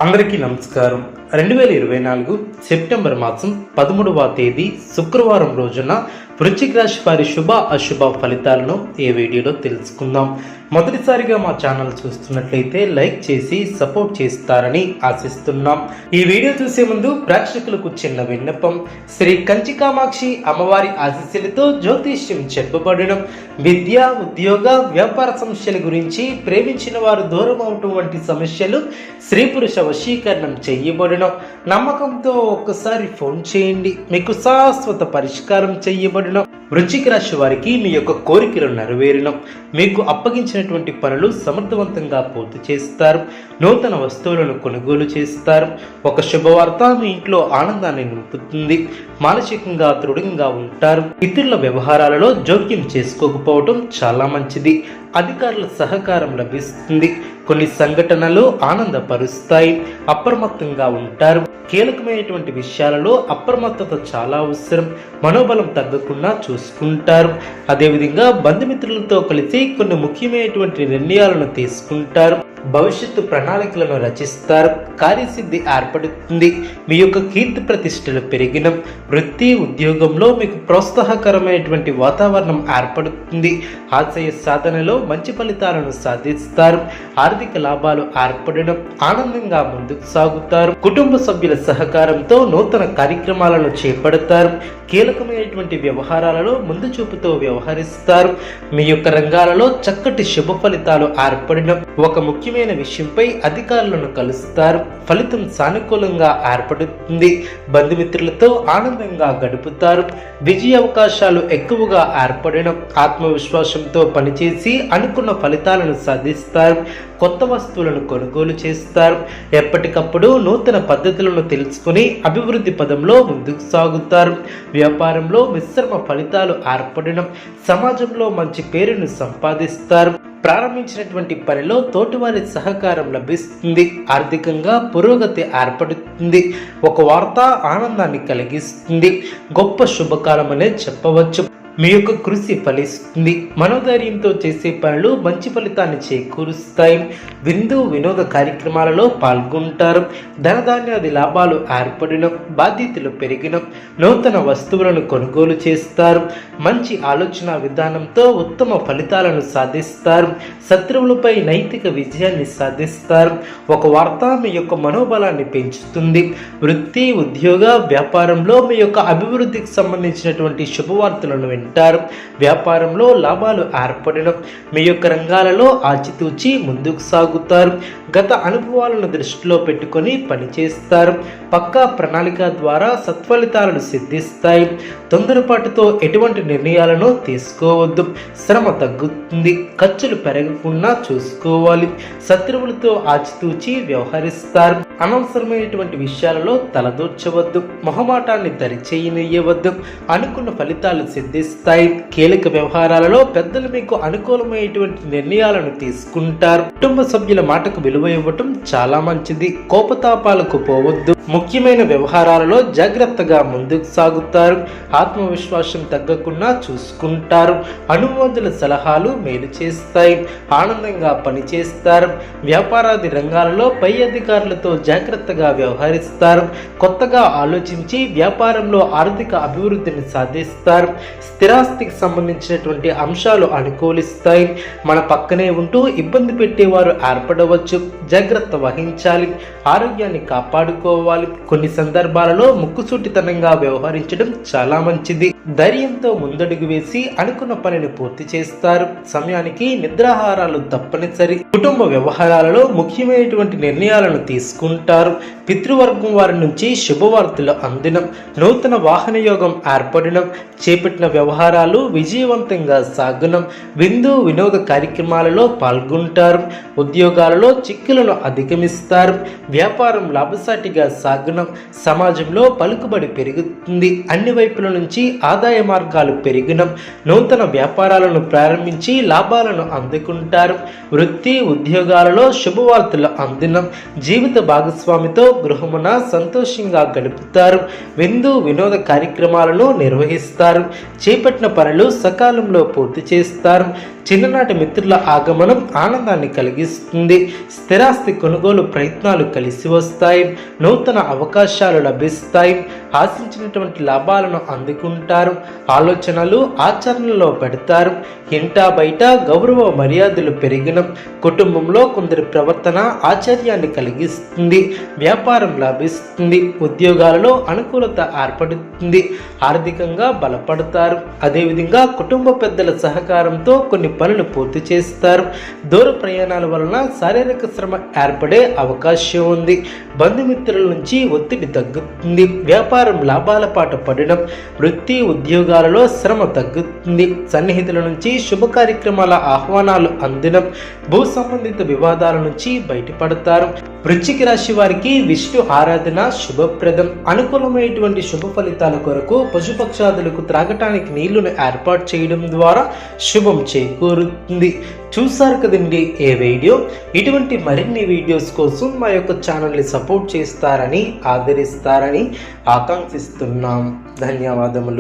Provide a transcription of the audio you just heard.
అందరికీ నమస్కారం. 2024 సెప్టెంబర్ మాసం 13వ తేదీ శుక్రవారం రోజున వృశ్చిక రాశి వారి శుభ అశుభ ఫలితాలను ఈ వీడియోలో తెలుసుకుందాం. మొదటిసారిగా మా ఛానల్ చూస్తున్నట్లయితే లైక్ చేసి సపోర్ట్ చేస్తారని ఆశిస్తున్నాం. ఈ వీడియో చూసే ముందు ప్రేక్షకులకు చిన్న విన్నపం. శ్రీ కంచి కామాక్షి అమ్మవారి ఆశీస్సులతో జ్యోతిష్యం చెప్పబడడం, విద్య, ఉద్యోగ, వ్యాపార సమస్యల గురించి, ప్రేమించిన వారు దూరం అవటం వంటి సమస్యలు స్త్రీ పురుష వశీకరణం చేయబడడం, నమ్మకంతో ఒక్కసారి ఫోన్ చేయండి, మీకు శాశ్వత పరిష్కారం చేయబడడం. వృశ్చిక రాశి వారికి మీ యొక్క కోరికలు నెరవేరడం, మీకు అప్పగించినటువంటి పనులు సమర్థవంతంగా పూర్తి చేస్తారు, నూతన వస్తువులను కొనుగోలు చేస్తారు. ఒక శుభవార్త మీ ఇంట్లో ఆనందాన్ని నింపుతుంది, మానసికంగా దృఢంగా ఉంటారు. ఇతరుల వ్యవహారాలలో జోక్యం చేసుకోకపోవడం చాలా మంచిది. అధికారుల సహకారం లభిస్తుంది. కొన్ని సంఘటనలు ఆనందపరుస్తాయి. అప్రమత్తంగా ఉంటారు. కీలకమైనటువంటి విషయాలలో అప్రమత్తత చాలా అవసరం. మనోబలం తగ్గకుండా చూసుకుంటారు. అదేవిధంగా బంధుమిత్రులతో కలిసి కొన్ని ముఖ్యమైనటువంటి నిర్ణయాలను తీసుకుంటారు. భవిష్యత్తు ప్రణాళికలను రచిస్తారు. కార్యసిద్ధి ఏర్పడుతుంది. మీ యొక్క కీర్తి ప్రతిష్టలు పెరిగిన, వృత్తి ఉద్యోగంలో మీకు ప్రోత్సాహకరమైనటువంటి వాతావరణం ఏర్పడుతుంది. ఆశయ సాధనలో మంచి ఫలితాలను సాధిస్తారు. ఆర్థిక లాభాలు ఏర్పడడం, ఆనందంగా ముందుకు సాగుతారు. కుటుంబ సభ్యుల సహకారంతో నూతన కార్యక్రమాలను చేపడతారు. కీలకమైనటువంటి వ్యవహారాలలో ముందు చూపుతో వ్యవహరిస్తారు. మీ యొక్క రంగాలలో చక్కటి శుభ ఫలితాలు ఏర్పడడం, ఒక ముఖ్యమైన విషయంపై అధికారులను కలుస్తారు. ఫలితం సానుకూలంగా ఏర్పడుతుంది. బంధుమిత్రులతో ఆనందంగా గడుపుతారు. విజయ అవకాశాలు ఎక్కువగా ఏర్పడడం, ఆత్మవిశ్వాసంతో పనిచేసి అనుకున్న ఫలితాలను సాధిస్తారు. కొత్త వస్తువులను కొనుగోలు చేస్తారు. ఎప్పటికప్పుడు నూతన పద్ధతులను తెలుసుకుని అభివృద్ధి పదంలో ముందుకు సాగుతారు. వ్యాపారంలో మిశ్రమ ఫలితాలు ఏర్పడడం, సమాజంలో మంచి పేరును సంపాదిస్తారు. ప్రారంభించినటువంటి పనిలో తోటివారి సహకారం లభిస్తుంది. ఆర్థికంగా పురోగతి ఏర్పడుతుంది. ఒక వార్త ఆనందాన్ని కలిగిస్తుంది. గొప్ప శుభకాలం అనే చెప్పవచ్చు. మీ యొక్క కృషి ఫలిస్తుంది. మనోధైర్యంతో చేసే పనులు మంచి ఫలితాన్ని చేకూరుస్తాయి. విందు వినోద కార్యక్రమాలలో పాల్గొంటారు. ధనధాన్యాది లాభాలు ఏర్పడడం, బాధ్యతలు పెరిగడం, నూతన వస్తువులను కొనుగోలు చేస్తారు. మంచి ఆలోచన విధానంతో ఉత్తమ ఫలితాలను సాధిస్తారు. శత్రువులపై నైతిక విజయాన్ని సాధిస్తారు. ఒక వార్త మీ యొక్క మనోబలాన్ని పెంచుతుంది. వృత్తి ఉద్యోగ వ్యాపారంలో మీ యొక్క అభివృద్ధికి సంబంధించినటువంటి శుభవార్తలను వింటారు. వ్యాపారంలో లాభాలు ఏర్పడడం, మీ యొక్క రంగాలలో ఆచితూచి ముందుకు సాగుతారు. గత అనుభవాలను దృష్టిలో పెట్టుకొని పనిచేస్తారు. పక్కా ప్రణాళిక ద్వారా సత్ఫలితాలను సిద్ధిస్తాయి. తొందరపాటుతో ఎటువంటి నిర్ణయాలను తీసుకోవద్దు. శ్రమ తగ్గుతుంది. ఖర్చులు పెరగకుండా చూసుకోవాలి. శత్రువులతో ఆచితూచి వ్యవహరిస్తారు. అనవసరమైనటువంటి విషయాలలో తలదూర్చవద్దు. మొహమాటాన్ని దరిచేయనియ్యవద్దు. అనుకున్న ఫలితాలు సిద్ధిస్తాయి. కీలక వ్యవహారాలలో పెద్దలు మీకు అనుకూలమైనటువంటి నిర్ణయాలను తీసుకుంటారు. కుటుంబ సభ్యుల మాటకు విలువ ఇవ్వటం చాలా మంచిది. కోపతాపాలకు పోవద్దు. ముఖ్యమైన వ్యవహారాలలో జాగ్రత్తగా ముందుకు సాగుతారు. ఆత్మవిశ్వాసం తగ్గకుండా చూసుకుంటారు. అనుమతుల సలహాలు మేలు చేస్తాయి. ఆనందంగా పనిచేస్తారు. వ్యాపారాది రంగాలలో పై అధికారులతో జాగ్రత్తగా వ్యవహరిస్తారు. కొత్తగా ఆలోచించి వ్యాపారంలో ఆర్థిక అభివృద్ధిని సాధిస్తారు. స్థిరాస్తికి సంబంధించినటువంటి అంశాలు అనుకూలిస్తాయి. మన పక్కనే ఉంటూ ఇబ్బంది పెట్టేవారు ఏర్పడవచ్చు. జాగ్రత్త వహించాలి. ఆరోగ్యాన్ని కాపాడుకోవాలి. కొన్ని సందర్భాలలో ముక్కుసూటితనంగా వ్యవహరించడం చాలా మంచిది. ధైర్యంతో ముందడుగు వేసి అనుకున్న పనిని పూర్తి చేస్తారు. సమయానికి నిద్రాహారాలు తప్పనిసరి. కుటుంబ వ్యవహారాలలో ముఖ్యమైనటువంటి నిర్ణయాలను తీసుకుంటారు. పితృవర్గం వారి నుంచి శుభవార్తలు అందడం, నూతన వాహన యోగం ఏర్పడడం, చేపట్టిన వ్యవహారాలు విజయవంతంగా సాగడం, విందు వినోద కార్యక్రమాలలో పాల్గొంటారు. ఉద్యోగాలలో చిక్కులను అధిగమిస్తారు. వ్యాపారం లాభసాటిగా సాగడం, సమాజంలో పలుకుబడి పెరుగుతుంది. అన్ని వైపుల నుంచి ఆదాయ మార్గాలు పెరిగడం, నూతన వ్యాపారాలను ప్రారంభించి లాభాలను అందుకుంటారు. వృత్తి ఉద్యోగాలలో శుభవార్తలు అందడం, జీవిత భాగస్వామితో గృహమున సంతోషంగా గడుపుతారు. విందు వినోద కార్యక్రమాలను నిర్వహిస్తారు. చేపట్టిన పనులు సకాలంలో పూర్తి చేస్తారు. చిన్ననాటి మిత్రుల ఆగమనం ఆనందాన్ని కలిగిస్తుంది. స్థిరాస్తి కొనుగోలు ప్రయత్నాలు కలిసి వస్తాయి. నూతన అవకాశాలు లభిస్తాయి. ఆశించినటువంటి లాభాలను అందుకుంటారు. ఆలోచనలు ఆచరణలో పెడతారు. ఇంటా బయట గౌరవ మర్యాదలు పెరిగిన కుటుంబంలో కొందరి ప్రవర్తన ఆశ్చర్యాన్ని కలిగిస్తుంది. వ్యాపారం లాభిస్తుంది. ఉద్యోగాలలో అనుకూలత ఏర్పడుతుంది. ఆర్థికంగా బలపడతారు. అదేవిధంగా కుటుంబ పెద్దల సహకారంతో కొన్ని పనులు పూర్తి చేస్తారు. దూర ప్రయాణాల వలన శారీరక శ్రమ ఏర్పడే అవకాశం ఉంది. బంధుమిత్రుల నుంచి ఒత్తిడి తగ్గుతుంది. వ్యాపారం లాభాల పాట పడడం. వృత్తి ఉద్యోగాలలో శ్రమ తగ్గుతుంది. సన్నిహితుల నుంచి శుభ కార్యక్రమాల ఆహ్వానాలు అందడం. భూ సంబంధిత వివాదాల నుంచి బయటపడతారు. వృశ్చిక రాశి వారికి విష్ణు ఆరాధన శుభప్రదం. అనుకూలమైనటువంటి శుభ ఫలితాల కొరకు పశుపక్షాదులకు త్రాగటానికి నీళ్లను ఏర్పాటు చేయడం ద్వారా శుభం చేకూరుతుంది. చూసారు కదండి ఏ వీడియో. ఇటువంటి మరిన్ని వీడియోస్ కోసం మా యొక్క ఛానల్ని సపోర్ట్ చేస్తారని ఆదరిస్తారని ఆకాంక్షిస్తున్నాం. ధన్యవాదములు.